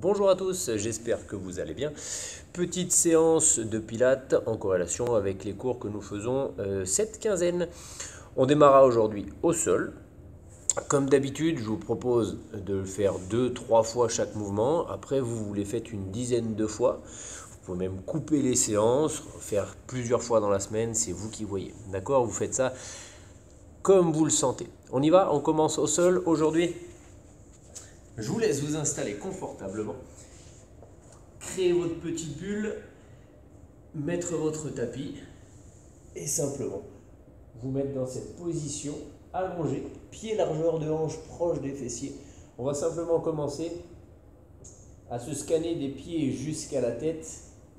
Bonjour à tous, j'espère que vous allez bien. Petite séance de pilates en corrélation avec les cours que nous faisons cette quinzaine. On démarra aujourd'hui au sol. Comme d'habitude, je vous propose de le faire 2-3 fois chaque mouvement. Après, vous les faites une dizaine de fois. Vous pouvez même couper les séances, faire plusieurs fois dans la semaine, c'est vous qui voyez. D'accord? Vous faites ça comme vous le sentez. On y va? On commence au sol aujourd'hui. Je vous laisse vous installer confortablement. Créer votre petite bulle, mettre votre tapis et simplement vous mettre dans cette position allongée, pied largeur de hanche proche des fessiers. On va simplement commencer à se scanner des pieds jusqu'à la tête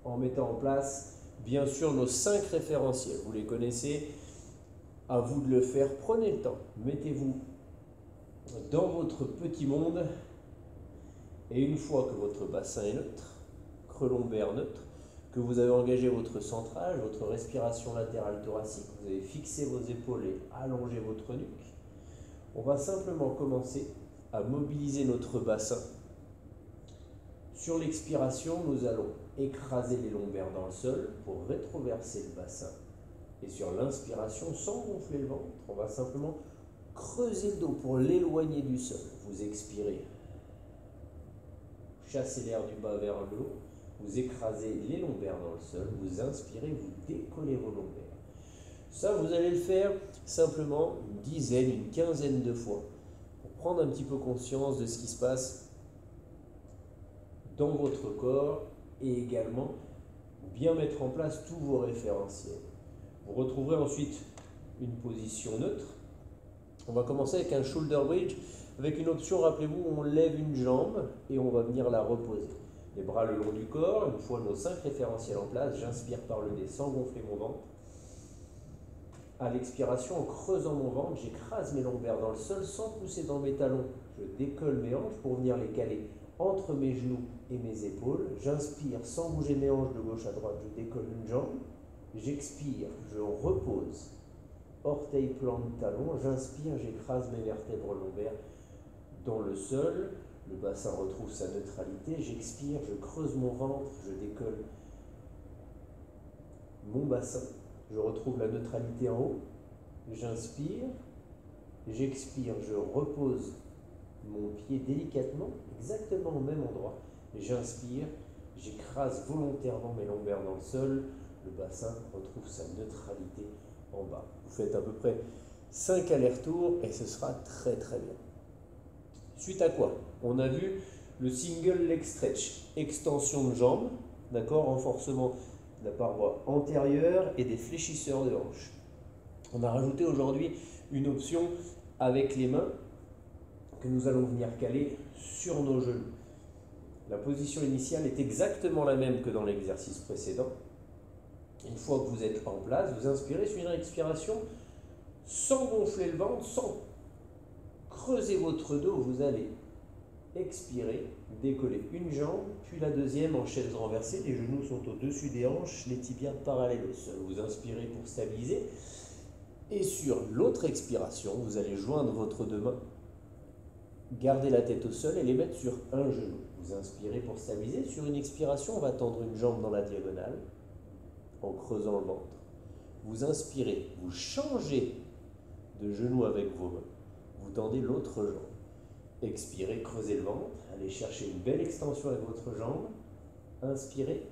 en mettant en place bien sûr nos 5 référentiels. Vous les connaissez, à vous de le faire. Prenez le temps, mettez-vous dans votre petit monde et une fois que votre bassin est neutre, creux lombaire neutre, que vous avez engagé votre centrage, votre respiration latérale thoracique, vous avez fixé vos épaules et allongé votre nuque, on va simplement commencer à mobiliser notre bassin. Sur l'expiration, nous allons écraser les lombaires dans le sol pour rétroverser le bassin. Et sur l'inspiration, sans gonfler le ventre, on va simplement creuser le dos pour l'éloigner du sol. Vous expirez, chassez l'air du bas vers le haut. Vous écrasez les lombaires dans le sol, vous inspirez, vous décollez vos lombaires. Ça, vous allez le faire simplement une dizaine, une quinzaine de fois pour prendre un petit peu conscience de ce qui se passe dans votre corps et également bien mettre en place tous vos référentiels. Vous retrouverez ensuite une position neutre. On va commencer avec un shoulder bridge avec une option, rappelez-vous, on lève une jambe et on va venir la reposer. Les bras le long du corps, une fois nos 5 référentiels en place, j'inspire par le nez sans gonfler mon ventre. À l'expiration, en creusant mon ventre, j'écrase mes lombaires dans le sol sans pousser dans mes talons. Je décolle mes hanches pour venir les caler entre mes genoux et mes épaules. J'inspire sans bouger mes hanches de gauche à droite, je décolle une jambe. J'expire, je repose. Orteil, plante, talon, j'inspire, j'écrase mes vertèbres lombaires dans le sol. Le bassin retrouve sa neutralité, j'expire, je creuse mon ventre, je décolle mon bassin, je retrouve la neutralité en haut, j'inspire, j'expire, je repose mon pied délicatement, exactement au même endroit, j'inspire, j'écrase volontairement mes lombaires dans le sol, le bassin retrouve sa neutralité en bas. Vous faites à peu près 5 allers-retours et ce sera très très bien. Suite à quoi? On a vu le single leg stretch, extension de jambes, d'accord, renforcement de la paroi antérieure et des fléchisseurs de hanches. On a rajouté aujourd'hui une option avec les mains que nous allons venir caler sur nos genoux. La position initiale est exactement la même que dans l'exercice précédent. Une fois que vous êtes en place, vous inspirez sur une expiration sans gonfler le ventre, sans creuser votre dos, vous allez expirer, décoller une jambe, puis la deuxième en chaise renversée, les genoux sont au-dessus des hanches, les tibias parallèles au sol. Vous inspirez pour stabiliser, et sur l'autre expiration, vous allez joindre votre deux mains, garder la tête au sol et les mettre sur un genou. Vous inspirez pour stabiliser, sur une expiration, on va tendre une jambe dans la diagonale, en creusant le ventre. Vous inspirez, vous changez de genou avec vos mains. Vous tendez l'autre jambe. Expirez, creusez le ventre. Allez chercher une belle extension avec votre jambe. Inspirez.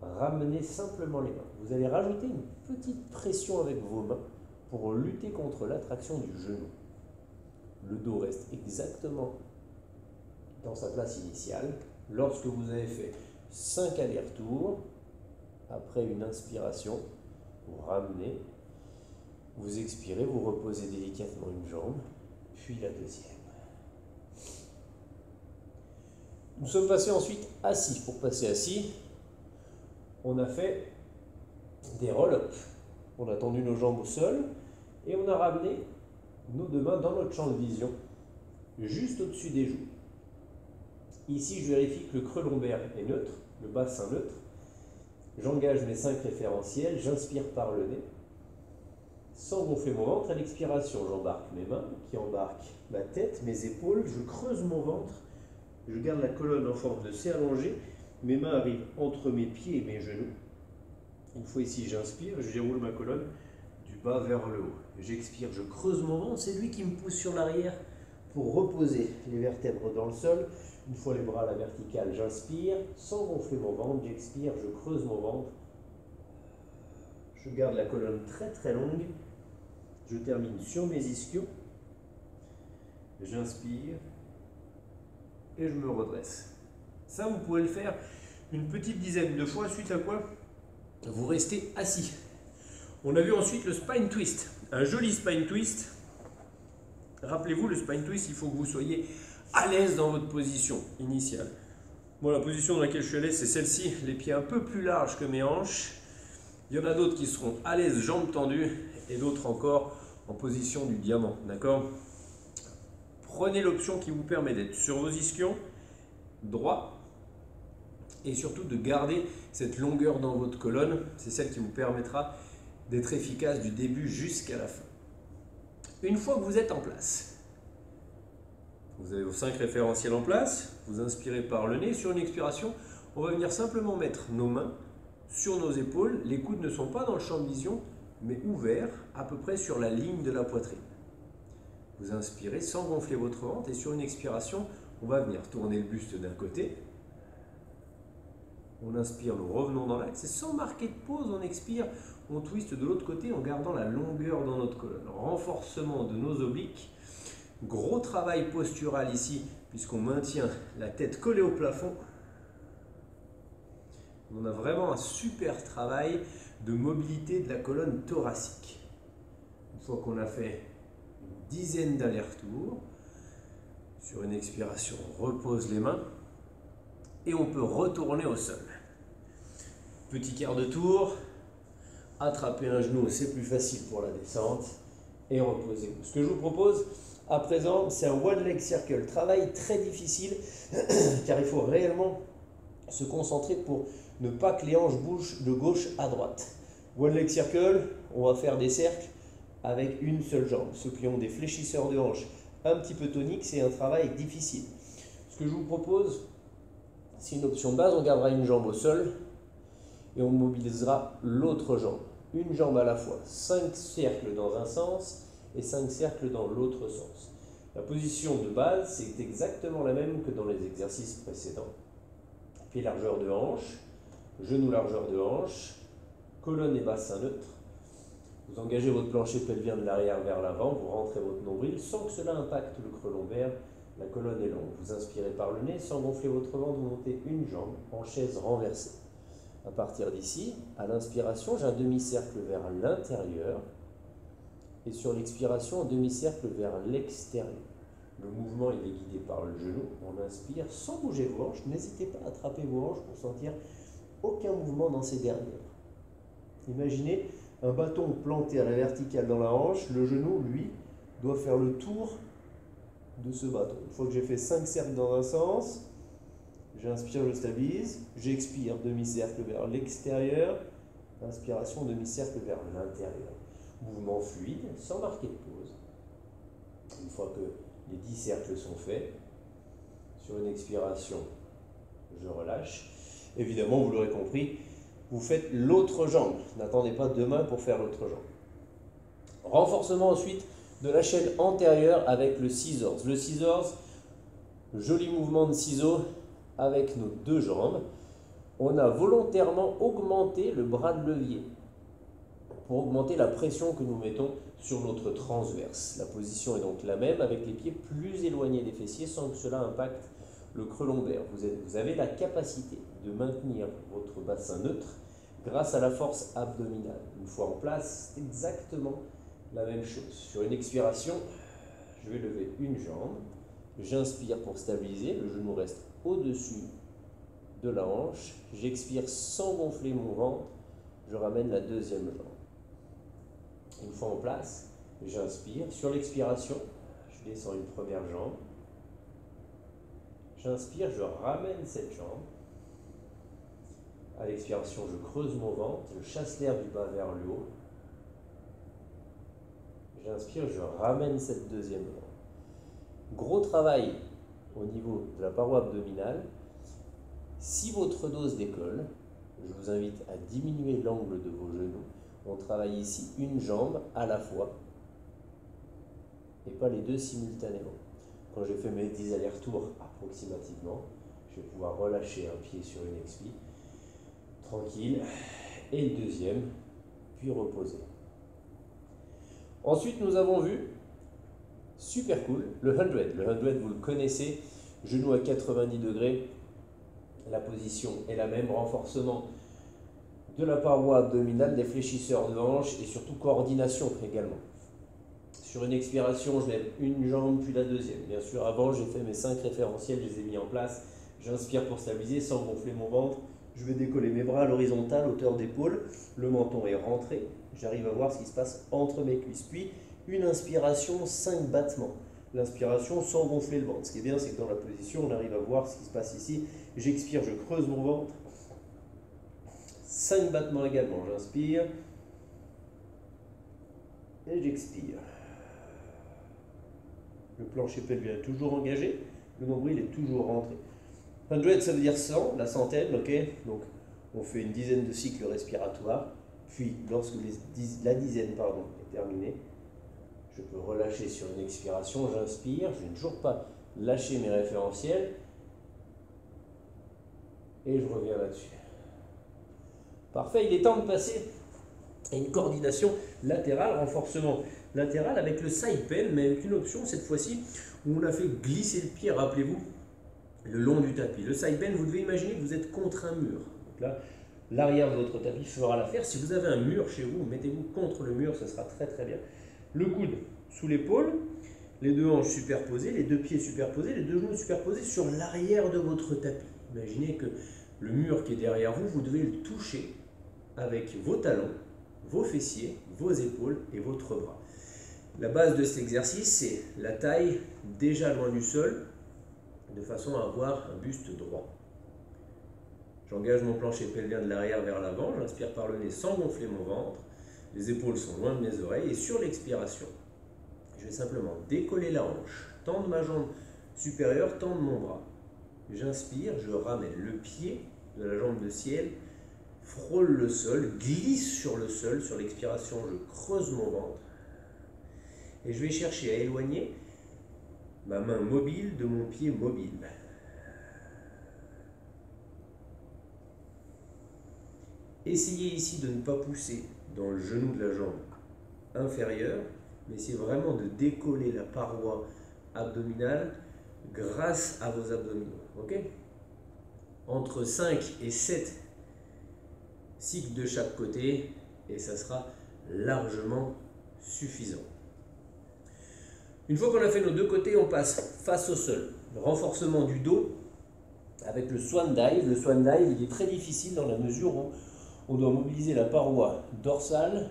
Ramenez simplement les mains. Vous allez rajouter une petite pression avec vos mains pour lutter contre l'attraction du genou. Le dos reste exactement dans sa place initiale. Lorsque vous avez fait 5 allers-retours, après une inspiration, vous ramenez. Vous expirez, vous reposez délicatement une jambe, puis la deuxième. Nous sommes passés ensuite assis. Pour passer assis, on a fait des roll-up. On a tendu nos jambes au sol et on a ramené nos deux mains dans notre champ de vision, juste au-dessus des joues. Ici, je vérifie que le creux lombaire est neutre, le bassin neutre. J'engage mes 5 référentiels, j'inspire par le nez. Sans gonfler mon ventre, à l'expiration, j'embarque mes mains qui embarquent ma tête, mes épaules, je creuse mon ventre, Je garde la colonne en forme de C allongé. Mes mains arrivent entre mes pieds et mes genoux. Une fois ici, j'inspire, je déroule ma colonne du bas vers le haut. J'expire, je creuse mon ventre, c'est lui qui me pousse sur l'arrière pour reposer les vertèbres dans le sol. Une fois les bras à la verticale, j'inspire, sans gonfler mon ventre, j'expire, je creuse mon ventre. Je garde la colonne très très longue. Je termine sur mes ischios. J'inspire et je me redresse. Ça, vous pouvez le faire une petite dizaine de fois, suite à quoi vous restez assis. On a vu ensuite le spine twist. Un joli spine twist. Rappelez-vous, le spine twist, il faut que vous soyez à l'aise dans votre position initiale. Moi, la position dans laquelle je suis à l'aise, c'est celle-ci, les pieds un peu plus larges que mes hanches. Il y en a d'autres qui seront à l'aise, jambes tendues, et d'autres encore en position du diamant. D'accord ? Prenez l'option qui vous permet d'être sur vos ischions, droit, et surtout de garder cette longueur dans votre colonne. C'est celle qui vous permettra d'être efficace du début jusqu'à la fin. Une fois que vous êtes en place, vous avez vos 5 référentiels en place, vous inspirez par le nez. Sur une expiration, on va venir simplement mettre nos mains sur nos épaules. Les coudes ne sont pas dans le champ de vision, mais ouverts à peu près sur la ligne de la poitrine. Vous inspirez sans gonfler votre ventre et sur une expiration, on va venir tourner le buste d'un côté. On inspire, nous revenons dans l'axe et sans marquer de pause, on expire, on twiste de l'autre côté en gardant la longueur dans notre colonne. Renforcement de nos obliques. Gros travail postural ici, puisqu'on maintient la tête collée au plafond. On a vraiment un super travail de mobilité de la colonne thoracique. Une fois qu'on a fait une dizaine d'allers-retours, sur une expiration, on repose les mains et on peut retourner au sol. Petit quart de tour, attraper un genou, c'est plus facile pour la descente et reposez-vous. Ce que je vous propose à présent, c'est un one leg circle. Travail très difficile car il faut réellement se concentrer pour ne pas que les hanches bougent de gauche à droite. One leg circle, on va faire des cercles avec une seule jambe. Ceux qui ont des fléchisseurs de hanches un petit peu toniques, c'est un travail difficile. Ce que je vous propose, c'est une option de base. On gardera une jambe au sol et on mobilisera l'autre jambe. Une jambe à la fois. 5 cercles dans un sens et 5 cercles dans l'autre sens. La position de base, c'est exactement la même que dans les exercices précédents. Pied largeur de hanche, genou largeur de hanche, colonne et bassin neutre. Vous engagez votre plancher pelvien de l'arrière vers l'avant, vous rentrez votre nombril sans que cela impacte le creux lombaire. La colonne est longue. Vous inspirez par le nez, sans gonfler votre ventre, vous montez une jambe en chaise renversée. À partir d'ici, à l'inspiration, j'ai un demi-cercle vers l'intérieur et sur l'expiration, un demi-cercle vers l'extérieur. Le mouvement il est guidé par le genou. On inspire sans bouger vos hanches. N'hésitez pas à attraper vos hanches pour sentir aucun mouvement dans ces dernières. Imaginez un bâton planté à la verticale dans la hanche. Le genou, lui, doit faire le tour de ce bâton. Une fois que j'ai fait 5 cercles dans un sens, j'inspire, je stabilise, j'expire, demi-cercle vers l'extérieur, inspiration, demi-cercle vers l'intérieur. Mouvement fluide, sans marquer de pause. Une fois que les 10 cercles sont faits, sur une expiration, je relâche. Évidemment, vous l'aurez compris, vous faites l'autre jambe. N'attendez pas 2 mains pour faire l'autre jambe. Renforcement ensuite de la chaîne antérieure avec le scissors. Le scissors, joli mouvement de ciseaux avec nos 2 jambes. On a volontairement augmenté le bras de levier pour augmenter la pression que nous mettons sur notre transverse. La position est donc la même avec les pieds plus éloignés des fessiers sans que cela impacte le creux lombaire. Vous avez la capacité de maintenir votre bassin neutre grâce à la force abdominale. Une fois en place, c'est exactement la même chose. Sur une expiration, je vais lever une jambe. J'inspire pour stabiliser, le genou reste au-dessus de la hanche. J'expire sans gonfler mon ventre, je ramène la deuxième jambe. Une fois en place, j'inspire. Sur l'expiration, je descends une première jambe. J'inspire, je ramène cette jambe. À l'expiration, je creuse mon ventre, je chasse l'air du bas vers le haut. J'inspire, je ramène cette deuxième jambe. Gros travail au niveau de la paroi abdominale. Si votre dos se décolle, je vous invite à diminuer l'angle de vos genoux. On travaille ici une jambe à la fois et pas les deux simultanément. Quand j'ai fait mes 10 allers-retours approximativement, je vais pouvoir relâcher un pied sur une expie, tranquille, et le deuxième, puis reposer. Ensuite, nous avons vu, super cool, le 100. Le 100, vous le connaissez, genou à 90 degrés, la position est la même, renforcement de la paroi abdominale, des fléchisseurs de hanches et surtout coordination également. Sur une expiration, je lève une jambe puis la deuxième. Bien sûr, avant, j'ai fait mes 5 référentiels, je les ai mis en place. J'inspire pour stabiliser sans gonfler mon ventre. Je vais décoller mes bras à l'horizontale, hauteur d'épaule. Le menton est rentré. J'arrive à voir ce qui se passe entre mes cuisses. Puis, une inspiration, 5 battements. L'inspiration sans gonfler le ventre. Ce qui est bien, c'est que dans la position, on arrive à voir ce qui se passe ici. J'expire, je creuse mon ventre. 5 battements également. J'inspire. Et j'expire. Le plancher pelvien est toujours engagé. Le nombril est toujours rentré. 100, ça veut dire 100, la centaine, ok? Donc, on fait une dizaine de cycles respiratoires. Puis, lorsque la dizaine est terminée, je peux relâcher sur une expiration. J'inspire. Je n'ai toujours pas lâché mes référentiels. Et je reviens là-dessus. Parfait, il est temps de passer à une coordination latérale, renforcement latéral avec le side bend, mais avec une option cette fois-ci où on a fait glisser le pied, rappelez-vous, le long du tapis. Le side bend, vous devez imaginer que vous êtes contre un mur. Donc là, l'arrière de votre tapis fera l'affaire. Si vous avez un mur chez vous, mettez-vous contre le mur, ça sera très très bien. Le coude sous l'épaule, les deux hanches superposées, les deux pieds superposés, les deux genoux superposés sur l'arrière de votre tapis. Imaginez que le mur qui est derrière vous, vous devez le toucher avec vos talons, vos fessiers, vos épaules et votre bras. La base de cet exercice, c'est la taille déjà loin du sol, de façon à avoir un buste droit. J'engage mon plancher pelvien de l'arrière vers l'avant, j'inspire par le nez sans gonfler mon ventre, les épaules sont loin de mes oreilles et sur l'expiration, je vais simplement décoller la hanche, tendre ma jambe supérieure, tendre mon bras. J'inspire, je ramène le pied de la jambe de ciel, frôle le sol, glisse sur le sol, sur l'expiration, je creuse mon ventre. Et je vais chercher à éloigner ma main mobile de mon pied mobile. Essayez ici de ne pas pousser dans le genou de la jambe inférieure, mais c'est vraiment de décoller la paroi abdominale grâce à vos abdominaux. Okay? Entre 5 et 7 cycles de chaque côté, et ça sera largement suffisant. Une fois qu'on a fait nos deux côtés, on passe face au sol. Le renforcement du dos avec le swan dive. Le swan dive, il est très difficile dans la mesure où on doit mobiliser la paroi dorsale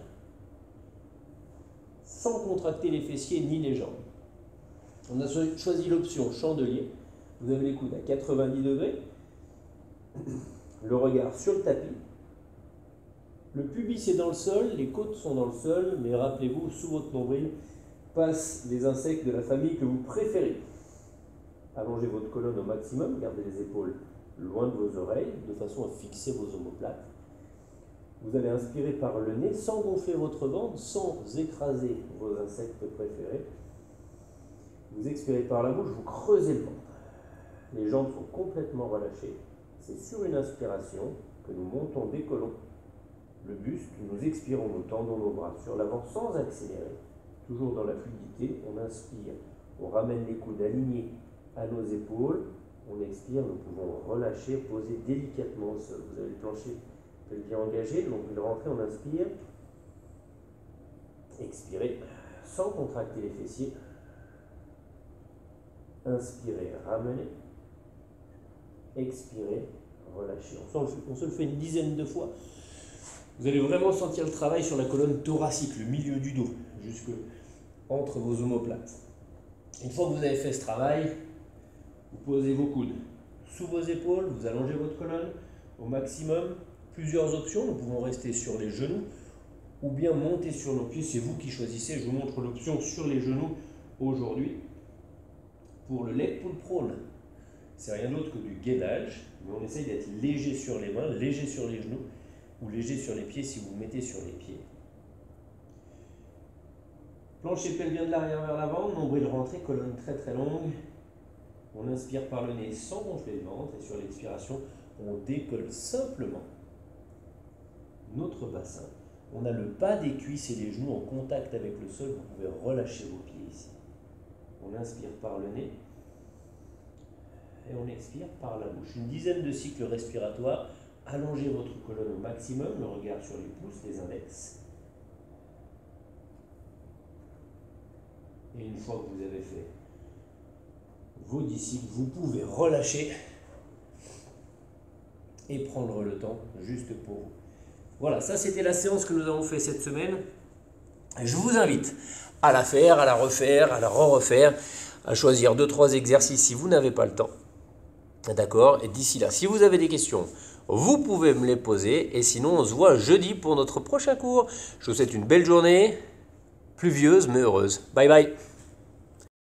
sans contracter les fessiers ni les jambes. On a choisi l'option chandelier. Vous avez les coudes à 90 degrés, le regard sur le tapis. Le pubis est dans le sol, les côtes sont dans le sol, mais rappelez-vous, sous votre nombril, passent les insectes de la famille que vous préférez. Allongez votre colonne au maximum, gardez les épaules loin de vos oreilles, de façon à fixer vos omoplates. Vous allez inspirer par le nez sans gonfler votre ventre, sans écraser vos insectes préférés. Vous expirez par la bouche, vous creusez le ventre. Les jambes sont complètement relâchées. C'est sur une inspiration que nous montons, décollons le buste, nous expirons, nous tendons nos bras sur l'avant sans accélérer. Toujours dans la fluidité, on inspire, on ramène les coudes alignés à nos épaules, on expire, nous pouvons relâcher, poser délicatement au sol. Vous avez le plancher pelvien engagé, donc il rentre, on inspire, expirez sans contracter les fessiers, inspirez, ramenez, expirez, relâchez. On se le fait une dizaine de fois. Vous allez vraiment sentir le travail sur la colonne thoracique, le milieu du dos, jusque entre vos omoplates. Une fois que vous avez fait ce travail, vous posez vos coudes sous vos épaules, vous allongez votre colonne au maximum. Plusieurs options, nous pouvons rester sur les genoux ou bien monter sur nos pieds, c'est vous qui choisissez. Je vous montre l'option sur les genoux aujourd'hui pour le leg pull prone. c'est rien d'autre que du gainage, mais on essaye d'être léger sur les mains, léger sur les genoux, ou léger sur les pieds si vous vous mettez sur les pieds. Plancher pelvien de l'arrière vers l'avant, nombril rentré, colonne très très longue. On inspire par le nez sans gonfler le ventre et sur l'expiration, on décolle simplement notre bassin. On a le bas des cuisses et les genoux en contact avec le sol. Vous pouvez relâcher vos pieds ici. On inspire par le nez et on expire par la bouche. Une dizaine de cycles respiratoires. Allongez votre colonne au maximum, le regard sur les pouces, les index. Et une fois que vous avez fait vos 10 cycles, vous pouvez relâcher et prendre le temps juste pour vous. Voilà, ça c'était la séance que nous avons fait cette semaine. Je vous invite à la faire, à la refaire, à la re-refaire, à choisir 2-3 exercices si vous n'avez pas le temps. D'accord? Et d'ici là, si vous avez des questions, vous pouvez me les poser. Et sinon, on se voit jeudi pour notre prochain cours. Je vous souhaite une belle journée, pluvieuse mais heureuse. Bye bye!